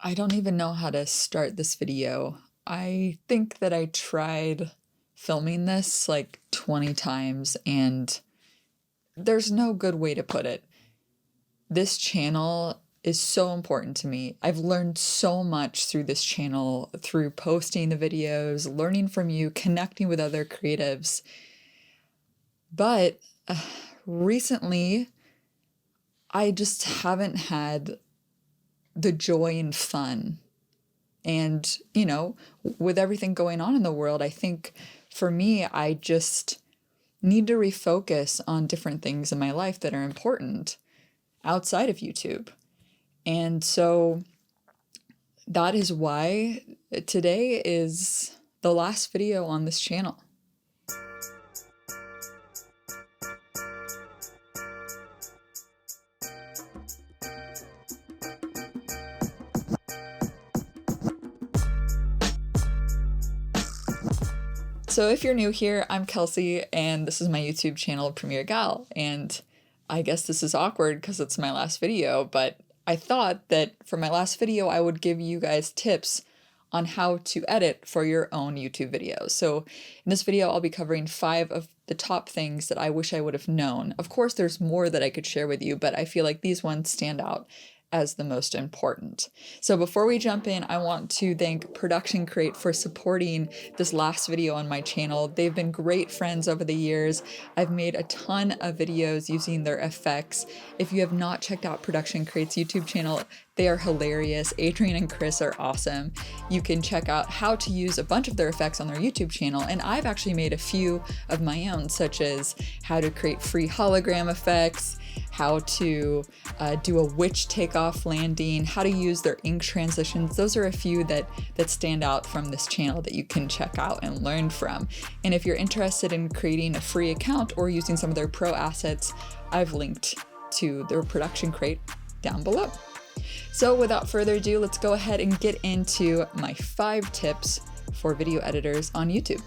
I don't even know how to start this video. I think that I tried filming this like 20 times and there's no good way to put it. This channel is so important to me. I've learned so much through this channel, through posting the videos, learning from you, connecting with other creatives. But recently, I just haven't had the joy and fun. And, with everything going on in the world, I think for me, I just need to refocus on different things in my life that are important outside of YouTube. And so that is why today is the last video on this channel. So if you're new here, I'm Kelsey, and this is my YouTube channel, Premier Gal, and I guess this is awkward because it's my last video, but I thought that for my last video, I would give you guys tips on how to edit for your own YouTube videos. So in this video, I'll be covering 5 of the top things that I wish I would have known. Of course, there's more that I could share with you, but I feel like these ones stand out as the most important. So before we jump in, I want to thank Production Crate for supporting this last video on my channel. They've been great friends over the years. I've made a ton of videos using their effects. If you have not checked out Production Crate's YouTube channel, they are hilarious. Adrian and Chris are awesome. You can check out how to use a bunch of their effects on their YouTube channel, and I've actually made a few of my own, such as how to create free hologram effects, how to do a witch takeoff landing, how to use their ink transitions. Those are a few that stand out from this channel that you can check out and learn from. And if you're interested in creating a free account or using some of their pro assets, I've linked to their Production Crate down below. So without further ado, let's go ahead and get into my 5 tips for video editors on YouTube.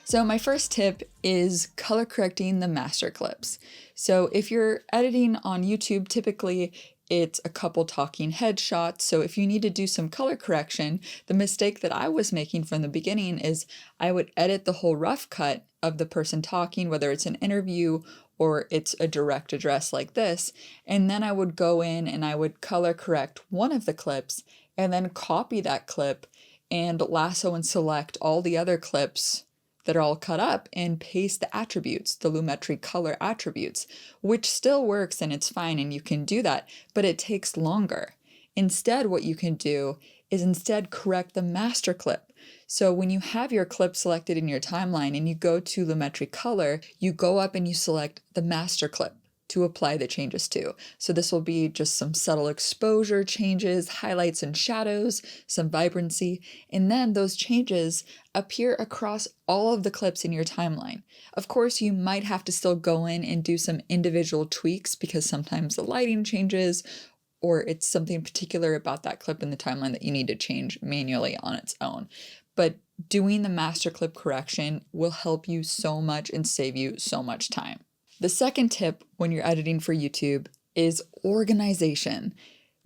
So my first tip is color correcting the master clips. So if you're editing on YouTube, typically it's a couple talking headshots. So if you need to do some color correction, the mistake that I was making from the beginning is I would edit the whole rough cut of the person talking, whether it's an interview or it's a direct address like this. And then I would go in and I would color correct one of the clips and then copy that clip and lasso and select all the other clips that are all cut up and paste the attributes, the Lumetri color attributes, which still works and it's fine and you can do that, but it takes longer. Instead, what you can do is instead correct the master clip. So when you have your clip selected in your timeline and you go to Lumetri color, you go up and you select the master clip to apply the changes to. So this will be just some subtle exposure changes, highlights and shadows, some vibrancy, and then those changes appear across all of the clips in your timeline. Of course, you might have to still go in and do some individual tweaks because sometimes the lighting changes or it's something particular about that clip in the timeline that you need to change manually on its own. But doing the master clip correction will help you so much and save you so much time. The second tip when you're editing for YouTube is organization.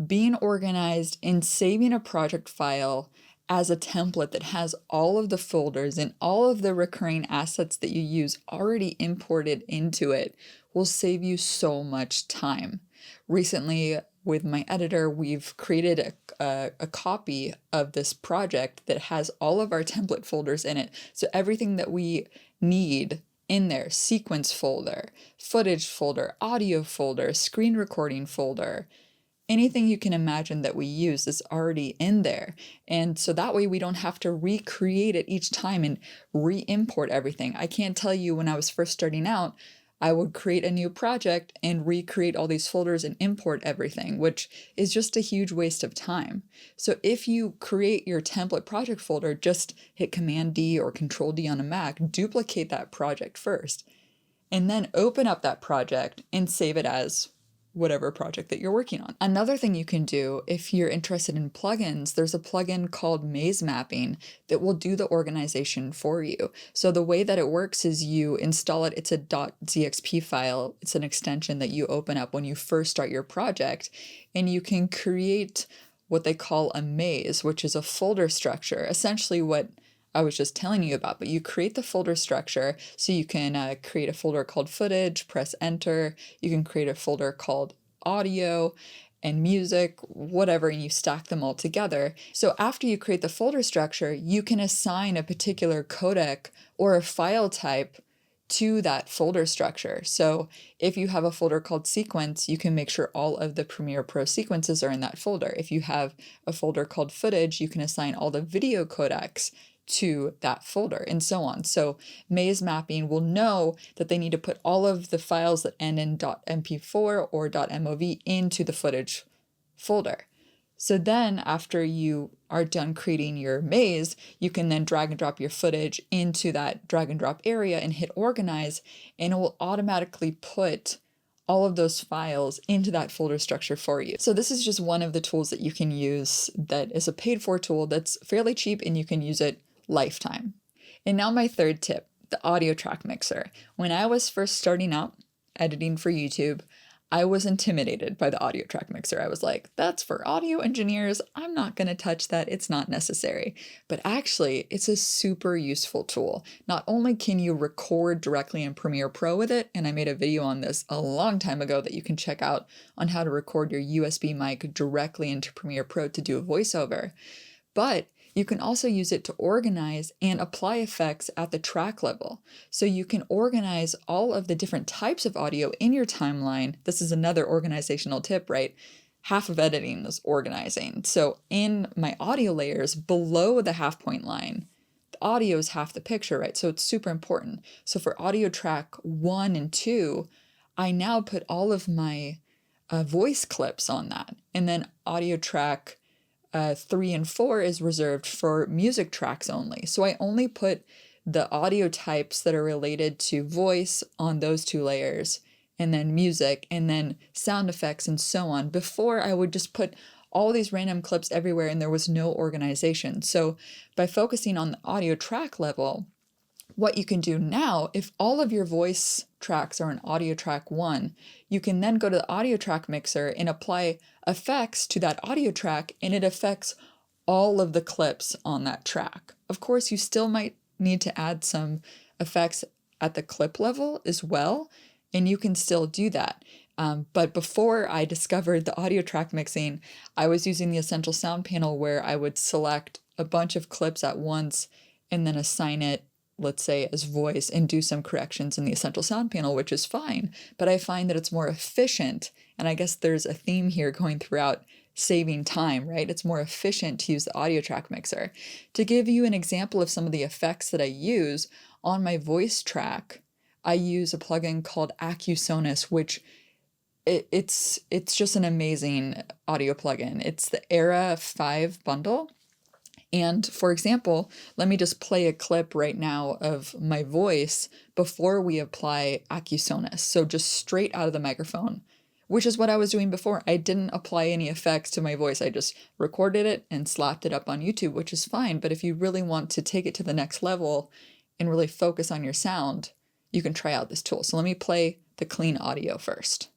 Being organized and saving a project file as a template that has all of the folders and all of the recurring assets that you use already imported into it will save you so much time. Recently, with my editor, we've created a copy of this project that has all of our template folders in it. So everything that we need in there, sequence folder, footage folder, audio folder, screen recording folder, anything you can imagine that we use is already in there. And so that way we don't have to recreate it each time and re-import everything. I can't tell you when I was first starting out, I would create a new project and recreate all these folders and import everything, which is just a huge waste of time. So if you create your template project folder, just hit Command D or Control D on a Mac, duplicate that project first, and then open up that project and save it as whatever project that you're working on. Another thing you can do if you're interested in plugins, there's a plugin called Maze Mapping that will do the organization for you. So the way that it works is you install it, it's a .zxp file, it's an extension that you open up when you first start your project, and you can create what they call a maze, which is a folder structure, essentially what I was just telling you about. But you create the folder structure, so you can create a folder called footage, press enter. You can create a folder called audio and music, whatever, and you stack them all together. So after you create the folder structure, you can assign a particular codec or a file type to that folder structure. So if you have a folder called sequence, you can make sure all of the Premiere Pro sequences are in that folder. If you have a folder called footage, you can assign all the video codecs to that folder, and so on. So maze mapping will know that they need to put all of the files that end in .mp4 or .mov into the footage folder. So then after you are done creating your maze, you can then drag and drop your footage into that drag and drop area and hit organize, and it will automatically put all of those files into that folder structure for you. So this is just one of the tools that you can use that is a paid for tool that's fairly cheap, and you can use it lifetime. And now my third tip, the audio track mixer. When I was first starting out editing for YouTube, I was intimidated by the audio track mixer. I was like, that's for audio engineers. I'm not going to touch that. It's not necessary. But actually, it's a super useful tool. Not only can you record directly in Premiere Pro with it, and I made a video on this a long time ago that you can check out on how to record your USB mic directly into Premiere Pro to do a voiceover, but you can also use it to organize and apply effects at the track level. So you can organize all of the different types of audio in your timeline. This is another organizational tip, right? Half of editing is organizing. So in my audio layers below the half point line, the audio is half the picture, right? So it's super important. So for audio track 1 and 2, I now put all of my voice clips on that. And then audio track 3 and 4 is reserved for music tracks only. So I only put the audio types that are related to voice on those 2 layers, and then music, and then sound effects, and so on. Before, I would just put all these random clips everywhere, and there was no organization. So by focusing on the audio track level, what you can do now, if all of your voice tracks are in audio track 1, you can then go to the audio track mixer and apply effects to that audio track, and it affects all of the clips on that track. Of course, you still might need to add some effects at the clip level as well, and you can still do that. But before I discovered the audio track mixing, I was using the Essential Sound panel, where I would select a bunch of clips at once and then assign it, let's say, as voice, and do some corrections in the Essential Sound panel, which is fine. But I find that it's more efficient, and I guess there's a theme here going throughout saving time, right? It's more efficient to use the audio track mixer. To give you an example of some of the effects that I use on my voice track, I use a plugin called Acusonus, which it's just an amazing audio plugin. It's the Era 5 bundle. And for example, let me just play a clip right now of my voice before we apply Acusonus. So just straight out of the microphone, which is what I was doing before. I didn't apply any effects to my voice. I just recorded it and slapped it up on YouTube, which is fine. But if you really want to take it to the next level and really focus on your sound, you can try out this tool. So let me play the clean audio first.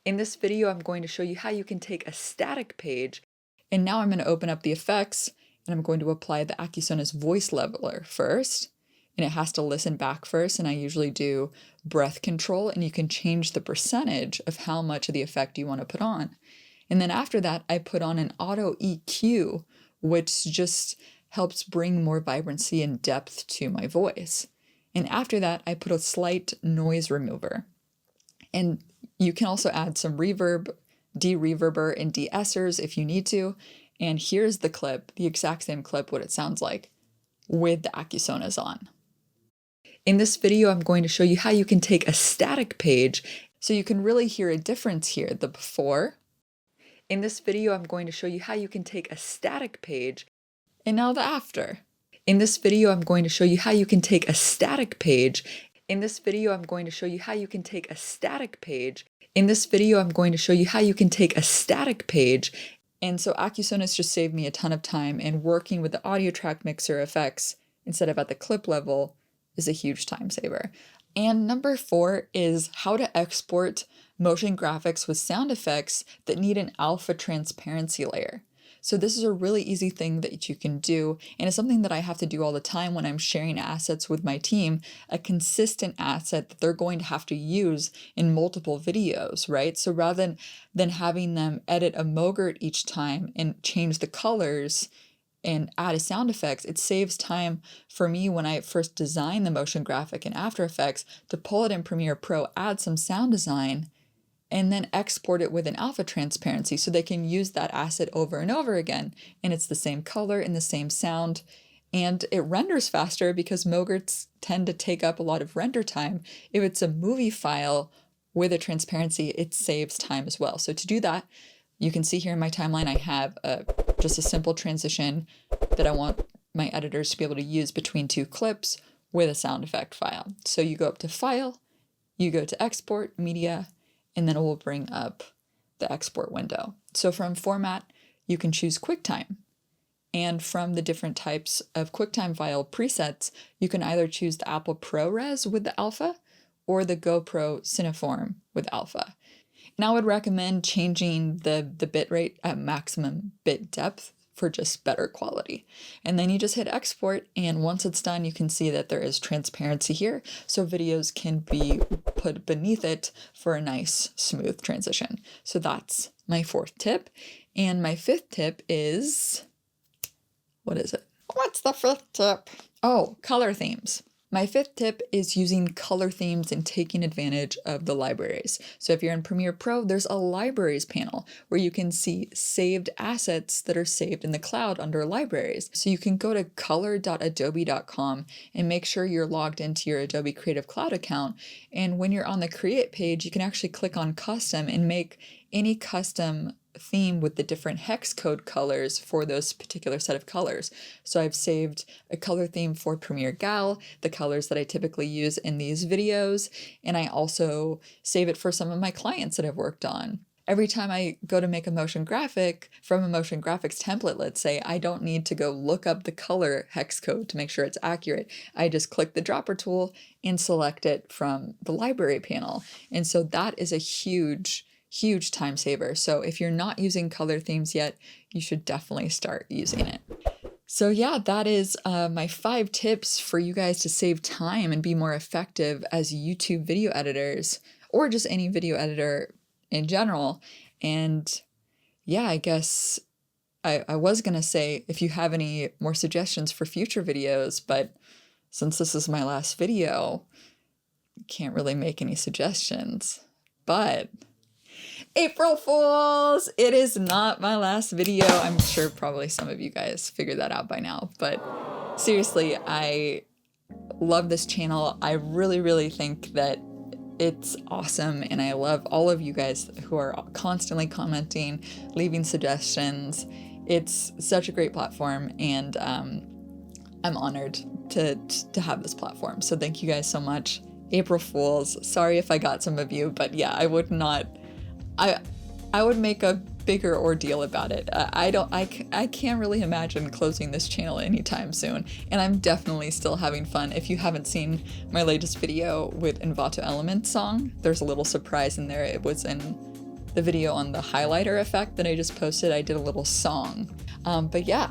In this video, I'm going to show you how you can take a static page, and now I'm going to open up the effects, and I'm going to apply the Acusonus voice leveler first, and it has to listen back first, and I usually do breath control, and you can change the percentage of how much of the effect you want to put on. And then after that, I put on an auto EQ, which just helps bring more vibrancy and depth to my voice. And after that, I put a slight noise remover. And you can also add some reverb, de-reverber, and de-essers if you need to. And here's the clip, the exact same clip, what it sounds like with the Acusonus on. In this video, I'm going to show you how you can take a static page, so you can really hear a difference here, the before. In this video, I'm going to show you how you can take a static page, and now the after. In this video, I'm going to show you how you can take a static page. In this video, I'm going to show you how you can take a static page. In this video, I'm going to show you how you can take a static page. And so Acusonus just saved me a ton of time, and working with the audio track mixer effects instead of at the clip level is a huge time saver. And number 4 is how to export motion graphics with sound effects that need an alpha transparency layer. So this is a really easy thing that you can do, and it's something that I have to do all the time when I'm sharing assets with my team, a consistent asset that they're going to have to use in multiple videos, right? So rather than having them edit a Mogurt each time and change the colors and add a sound effects, it saves time for me when I first design the motion graphic in After Effects to pull it in Premiere Pro, add some sound design, and then export it with an alpha transparency so they can use that asset over and over again. And it's the same color and the same sound. And it renders faster because Mogurts tend to take up a lot of render time. If it's a movie file with a transparency, it saves time as well. So to do that, you can see here in my timeline, I have just a simple transition that I want my editors to be able to use between two clips with a sound effect file. So you go up to File, you go to Export, Media, and then it will bring up the export window. So from Format, you can choose QuickTime. And from the different types of QuickTime file presets, you can either choose the Apple ProRes with the alpha or the GoPro Cineform with alpha. And I would recommend changing the bitrate at maximum bit depth for just better quality. And then you just hit export, and once it's done, you can see that there is transparency here, so videos can be put beneath it for a nice, smooth transition. So that's my 4th tip. And my 5th tip is, what is it? What's the 5th tip? Oh, color themes. My 5th tip is using color themes and taking advantage of the libraries. So if you're in Premiere Pro, there's a libraries panel where you can see saved assets that are saved in the cloud under libraries. So you can go to color.adobe.com and make sure you're logged into your Adobe Creative Cloud account. And when you're on the Create page, you can actually click on Custom and make any custom theme with the different hex code colors for those particular set of colors. So I've saved a color theme for Premiere Gal, the colors that I typically use in these videos, and I also save it for some of my clients that I've worked on. Every time I go to make a motion graphic from a motion graphics template, let's say, I don't need to go look up the color hex code to make sure it's accurate. I just click the dropper tool and select it from the library panel. And so that is a huge time saver. So if you're not using color themes yet, you should definitely start using it. So yeah, that is my 5 tips for you guys to save time and be more effective as YouTube video editors, or just any video editor in general. And yeah, I guess I was gonna say if you have any more suggestions for future videos, but since this is my last video, can't really make any suggestions. But April Fools! It is not my last video. I'm sure probably some of you guys figured that out by now, but seriously, I love this channel. I really think that it's awesome, and I love all of you guys who are constantly commenting, leaving suggestions. It's such a great platform, and I'm honored to have this platform. So thank you guys so much. April Fools. Sorry if I got some of you, but yeah, I would make a bigger ordeal about it. I can't really imagine closing this channel anytime soon, and I'm definitely still having fun. If you haven't seen my latest video with Envato Element song, there's a little surprise in there. It was in the video on the highlighter effect that I just posted. I did a little song. But yeah,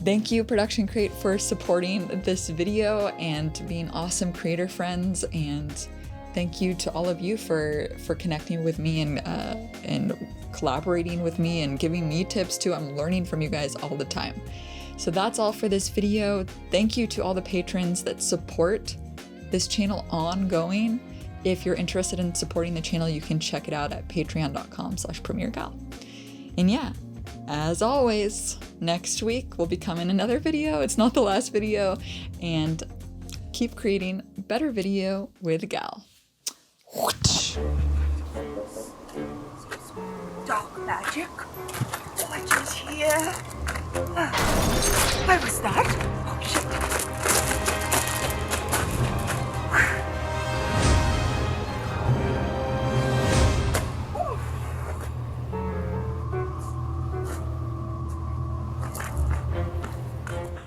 thank you Production Crate for supporting this video and being awesome creator friends, and thank you to all of you for connecting with me and collaborating with me and giving me tips too. I'm learning from you guys all the time. So that's all for this video. Thank you to all the patrons that support this channel ongoing. If you're interested in supporting the channel, you can check it out at patreon.com/premiergal. And yeah, as always, next week will be coming another video. It's not the last video, and keep creating better video with Gal. Dark magic? What is here? Where was that?